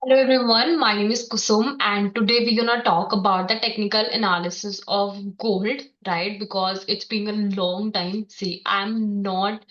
Hello everyone, my name is Kusum and today we're gonna talk about the technical analysis of gold, right? Because it's been a long time. See, I'm not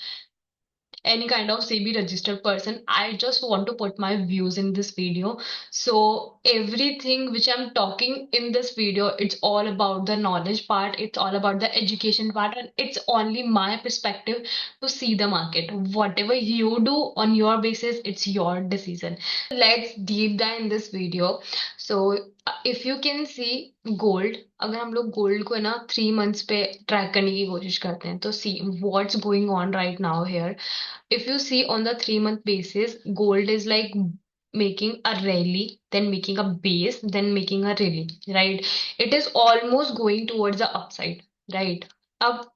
any kind of CB registered person. I just want to put my views in this video. So everything which I'm talking in this video, it's all about the knowledge part, it's all about the education part, and it's only my perspective to see the market. Whatever you do on your basis, it's your decision. Let's deep dive in this video. So if you can see gold, अगर हम लोग gold को है ना 3 months पे track करने की कोशिश करते हैं तो see what's going on right now here. If you see on the 3 month basis, gold is like making a rally, then making a base, then making a rally, right? It is almost going towards the upside, right? अब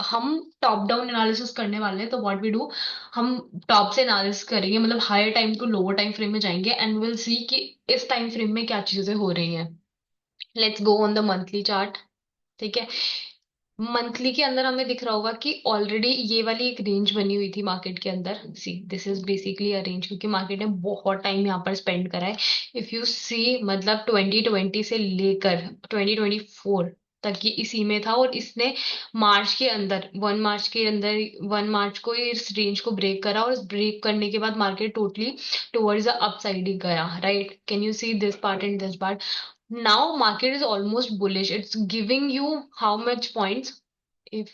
हम top down analysis करने वाले हैं तो what we do, हम top से analysis करेंगे, मतलब higher time to lower time frame में जाएंगे एंड विल सी कि इस टाइम फ्रेम में क्या चीजें हो रही हैं. Let's go on the monthly chart. ठीक है. मंथली के अंदर हमें दिख रहा होगा कि ऑलरेडी ये वाली एक रेंज बनी हुई थी मार्केट के अंदर. सी this is basically a range क्योंकि मार्केट ने बहुत टाइम यहाँ पर स्पेंड करा है. इफ यू सी मतलब 2020 से लेकर 2024 तक ये इसी में था और इसने मार्च के अंदर 1 मार्च के अंदर 1 मार्च को ये इस रेंज को ब्रेक करा और इस ब्रेक करने के बाद market totally towards the upside ही गया. Right, can you see this part and this part. Now market is almost bullish. It's giving you how much points if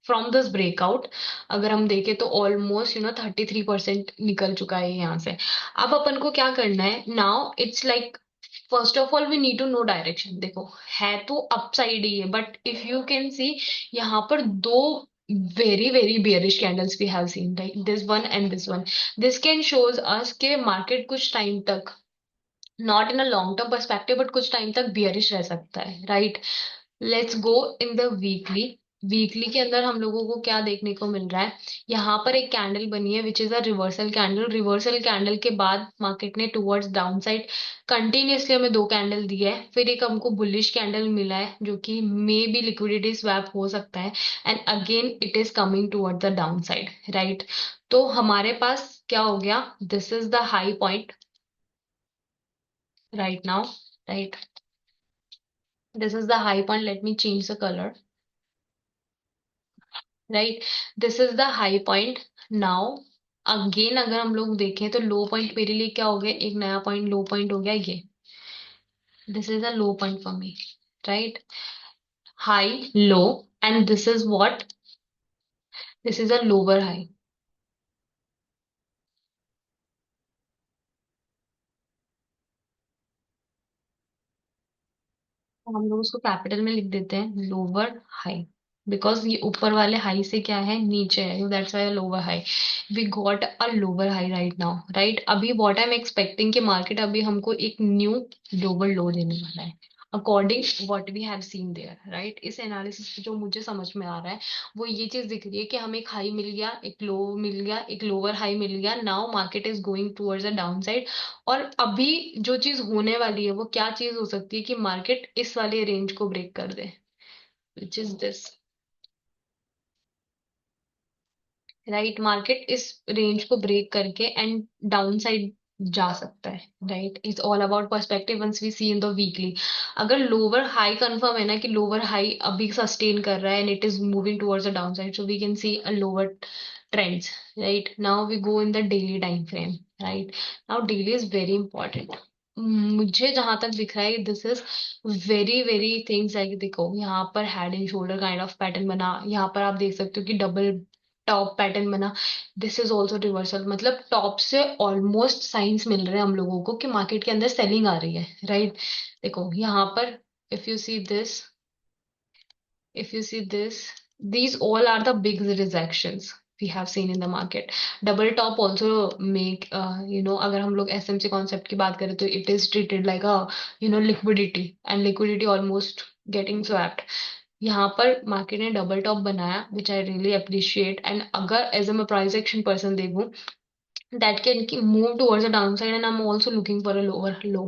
from this breakout. अगर हम देखें तो ऑलमोस्ट 33% निकल चुका है यहाँ से. अब अपन को क्या करना है now. It's like first of all we need to know direction. देखो है तो अपसाइड ही है but if you can see यहाँ पर दो very very bearish candles we have seen, right? This one and this one. This can shows us के market कुछ टाइम तक not in a long term perspective but कुछ time तक bearish रह सकता है. Right, let's go in the weekly. Weekly के अंदर हम लोगों को क्या देखने को मिल रहा है. यहाँ पर एक कैंडल बनी है which is a reversal candle. Reversal candle के बाद मार्केट ने टुवर्ड्स डाउन साइड कंटिन्यूसली हमें दो कैंडल दिया है. फिर एक हमको बुलिश कैंडल मिला है जो कि मे बी लिक्विडिटी स्वैप हो सकता है and again it is coming toward the down side. Right, तो हमारे पास क्या हो गया. This is the high point right now, right? This is the high point. Let me change the color. Right, this is the high point. Now again अगर हम लोग देखें तो लो पॉइंट मेरे लिए क्या हो गया, एक नया पॉइंट लो पॉइंट हो गया ये. This is a low point for me. Right, high low and this is what, this is a lower high. तो हम लोग उसको कैपिटल में लिख देते हैं लोअर हाई बिकॉज ये ऊपर वाले हाई से क्या है, नीचे है. That's why lower high. We got a lower high right now. Right, अभी व्हाट आई एम एक्सपेक्टिंग कि मार्केट अभी हमको एक न्यू लोअर लो देने वाला है according what we have seen there. Right, इस एनालिसिस जो मुझे समझ में आ रहा है वो ये चीज दिख रही है कि हमें एक हाई मिल गया, एक लो मिल गया, एक लोअर हाई मिल गया. Now market is going towards a down side. और अभी जो चीज होने वाली है वो क्या चीज हो सकती है कि मार्केट इस वाले रेंज को ब्रेक कर दे which is this. Right, market इस रेंज को ब्रेक करके एंड डाउन साइड जा सकता है. Right, it's all about perspective once we see in the weekly. अगर लोअर हाई कंफर्म है ना कि लोअर हाई अभी सस्टेन कर रहा है and it is moving towards the down side so we can see a lower trends. Right, now we go in the daily time frame. Right, now daily is very important. मुझे जहां तक दिख रहा है this is very very things like. देखो यहाँ पर head and shoulder kind of pattern बना, यहाँ पर आप देख सकते हो कि डबल टॉप पैटर्न बना. This is also reversal. मतलब टॉप से ऑलमोस्ट साइंस मिल रहे हैं हम लोगों को कि मार्केट के अंदर सेलिंग आ रही है. राइट, देखो यहाँ पर if you see this, if you see this, these all are the big rejections we have seen in the market. Double top also make अगर हम लोग एसएमसी कॉन्सेप्ट की बात करें तो it is treated like a liquidity and liquidity almost getting swapped. यहाँ पर market ने डबल टॉप बनाया which I really appreciate. And अगर as am price action person देखूं that can move towards the downside and I'm also looking for a lower low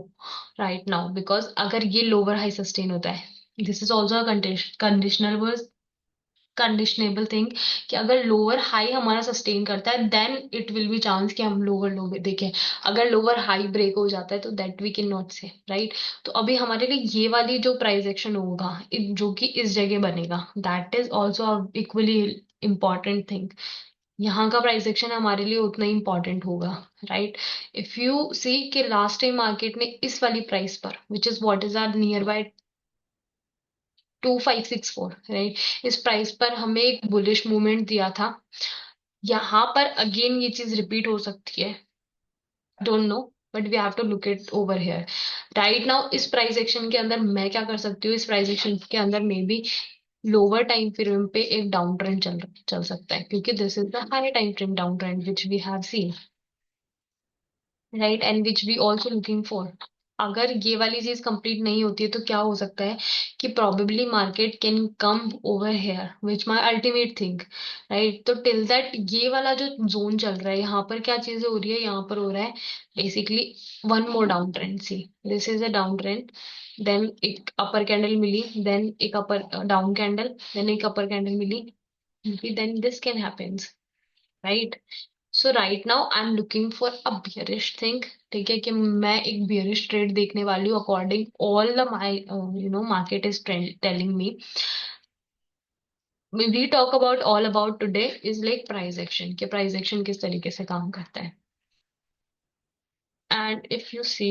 right now because अगर ये lower high sustain होता है, this is also a conditional conditionable thing कि अगर lower high हमारा sustain करता है then it will be chance कि हम लोअर लो देखें। अगर लोअर हाई ब्रेक हो जाता है तो दैट वी कैन नॉट से, राइट। तो अभी हमारे लिए ये वाली जो प्राइस एक्शन होगा जो कि इस जगह बनेगा, that is also equally important thing. यहाँ का प्राइस एक्शन हमारे लिए उतना ही इंपॉर्टेंट होगा, राइट। इफ यू सी कि लास्ट टाइम मार्केट ने इस वाली प्राइस पर which is what is are near by 2564, right, इस प्राइस पर हमें एक बुलिश मूवमेंट दिया था। यहाँ पर अगेन ये चीज रिपीट हो सकती है, don't know, but we have to look it over here right now. इस प्राइस एक्शन के अंदर मैं क्या कर सकती हूँ, इस प्राइस एक्शन के अंदर may be lower time frame पे एक डाउन ट्रेंड चल सकता है, क्योंकि this is the high time frame down trend which we have seen, right, and which we also looking for. अगर ये वाली चीज कंप्लीट नहीं होती है तो क्या हो सकता है कि probably market can come over here which my ultimate think, right. तो टिल दैट ये वाला जो जोन चल रहा है, यहाँ पर क्या चीजें हो रही है, यहाँ पर हो रहा है basically one more down trend. See, this is a down trend, then एक अपर कैंडल मिली, देन एक अपर डाउन कैंडल, देन एक अपर कैंडल मिली, then this can happens, right. So right now I am looking for a bearish thing, ठीक है, कि मैं एक बियरिश ट्रेड देखने वाली हूँ according all the my market is telling me. We talk about all about today is like price action, कि price action किस तरीके से काम करता है। And if you see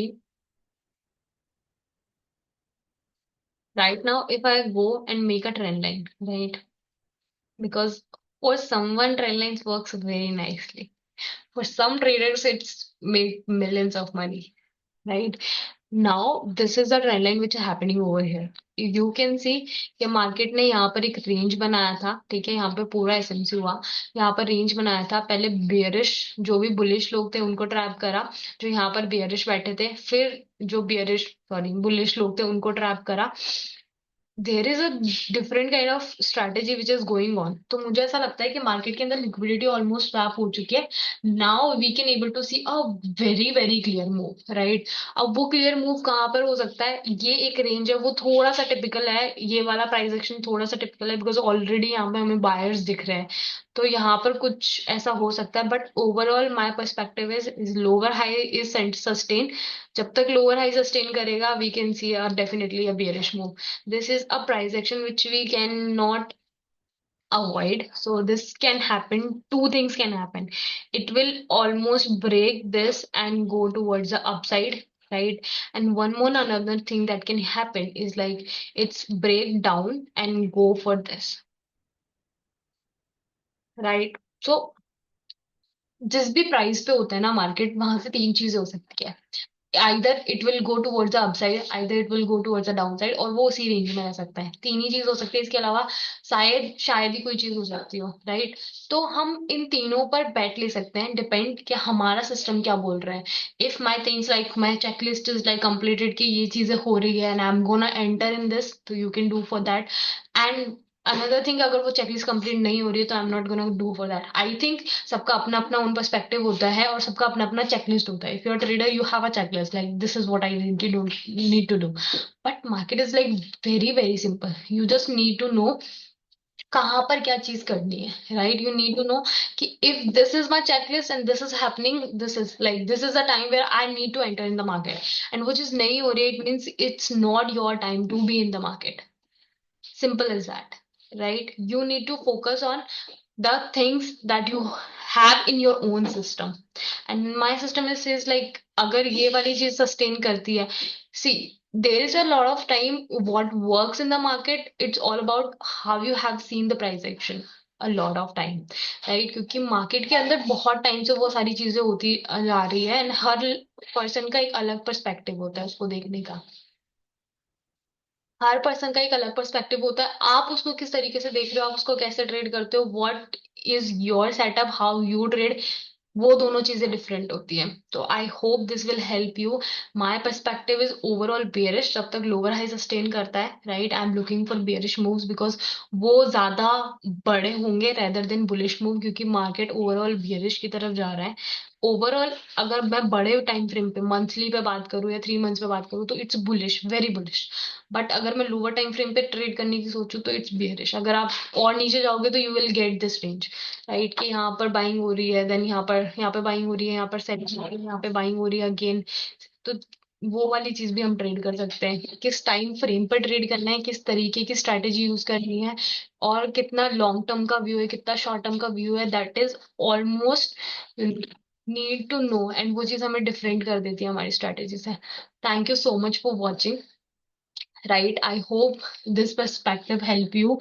right now, if I go and make a trend line, right, because for someone trend lines works very nicely, for some traders it's make millions of money, right? Now this is the trend line which is happening over here. You can see कि market ने यहाँ पर एक range बनाया था, ठीक है, यहाँ पे पूरा एसएमसी हुआ, यहाँ पर रेंज बनाया था, पहले बेयरिश जो भी बुलिश लोग थे उनको ट्रैप करा, जो यहाँ पर बेयरिश बैठे थे, फिर जो बेयरिश सॉरी बुलिश लोग थे उनको ट्रैप करा। There is a different kind of strategy which is going on. तो मुझे ऐसा लगता है कि मार्केट के अंदर लिक्विडिटी ऑलमोस्ट स्वैप हो चुकी है। Now we can able to see a very very clear move, right. अब वो क्लियर मूव कहाँ पर हो सकता है, ये एक रेंज है वो थोड़ा सा टिपिकल है, ये वाला प्राइस एक्शन थोड़ा सा टिपिकल है बिकॉज ऑलरेडी यहाँ पे हमें बायर्स दिख रहे हैं। तो यहाँ पर कुछ ऐसा हो सकता है, but overall my perspective is lower high is sustain. जब तक लोअर हाई सस्टेन करेगा we can see definitely a bearish move. This is a price action which we cannot avoid. So this can happen. Two things can happen. It will almost break this and go towards the upside, right? And one more another thing that can happen is like it's break down and go for this, right? So जिस भी price पे होता है ना market, वहां से तीन चीजें हो सकती है, either it will go towards the upside, either it will go towards the downside, और वो उसी रेंज में रह सकता है। तीन ही चीज हो सकती है, इसके अलावा शायद शायद ही कोई चीज हो सकती हो, राइट। तो हम इन तीनों पर बैट ले सकते हैं, डिपेंड कि हमारा सिस्टम क्या बोल रहा है। If my things like my checklist is like completed कि ये चीजें हो रही है and I am gonna enter in this, तो you can do for that. And another thing, अगर वो चेकलिस्ट कंप्लीट नहीं हो रही है तो I am not gonna do for that. I think सबका अपना अपना उन पर्सपेक्टिव होता है और सबका अपना अपना चेकलिस्ट होता है। If you are trader you have a checklist like this is what I need to do, but market is like very very simple. You just need to know कहाँ पर क्या चीज करनी है, राइट। यू नीड टू नो कि if this is my checklist and this is happening, this is the time where I need to enter in the market, and वो चीज नहीं हो रही है, it means it's not your time to be in the market. Simple as that, right? You need to focus on the things that you have in your own system. And my system is says like अगर ये वाली चीज sustain करती है, see there is a lot of time what works in the market, it's all about how you have seen the price action a lot of time, right? क्योंकि market के अंदर बहुत टाइम से वो सारी चीजें होती जा रही है एंड हर पर्सन का एक अलग पर्सपेक्टिव होता है उसको देखने का। हर पर्सन का एक अलग पर्सपेक्टिव होता है, आप उसको किस तरीके से देख रहे हो, आप उसको कैसे ट्रेड करते हो, what is your setup, how you trade, वो दोनों चीजें डिफरेंट होती हैं। तो I hope this will help you. My perspective is overall bearish, जब तक लोअर हाई सस्टेन करता है, right. I am looking for bearish moves because वो ज्यादा बड़े होंगे रेदर देन बुलिश मूव, क्योंकि मार्केट ओवरऑल बेयरिश की तरफ जा रहा है। ओवरऑल अगर मैं बड़े टाइम फ्रेम पे, मंथली पे बात करूं या 3 मंथ्स पे बात करूं, तो it's bullish, very bullish. But अगर मैं लोअर टाइम फ्रेम पे ट्रेड करने की सोचूं तो इट्स बेयरिश। अगर आप और नीचे जाओगे तो you will get this range, right, कि यहाँ पर बाइंग हो रही है, देन यहाँ पे बाइंग हो रही है, यहाँ पर सेलिंग हो रही है, यहाँ पे बाइंग हो रही है अगेन। तो वो वाली चीज भी हम ट्रेड कर सकते हैं। किस टाइम फ्रेम पर ट्रेड करना है, किस तरीके की स्ट्रैटेजी यूज करनी है, और कितना लॉन्ग टर्म का व्यू है, कितना शॉर्ट टर्म का व्यू है, that is almost need to know. And वो चीज हमें डिफरेंट कर देती है हमारी स्ट्रैटेजी से। Thank you so much for watching, right. I hope this perspective help you.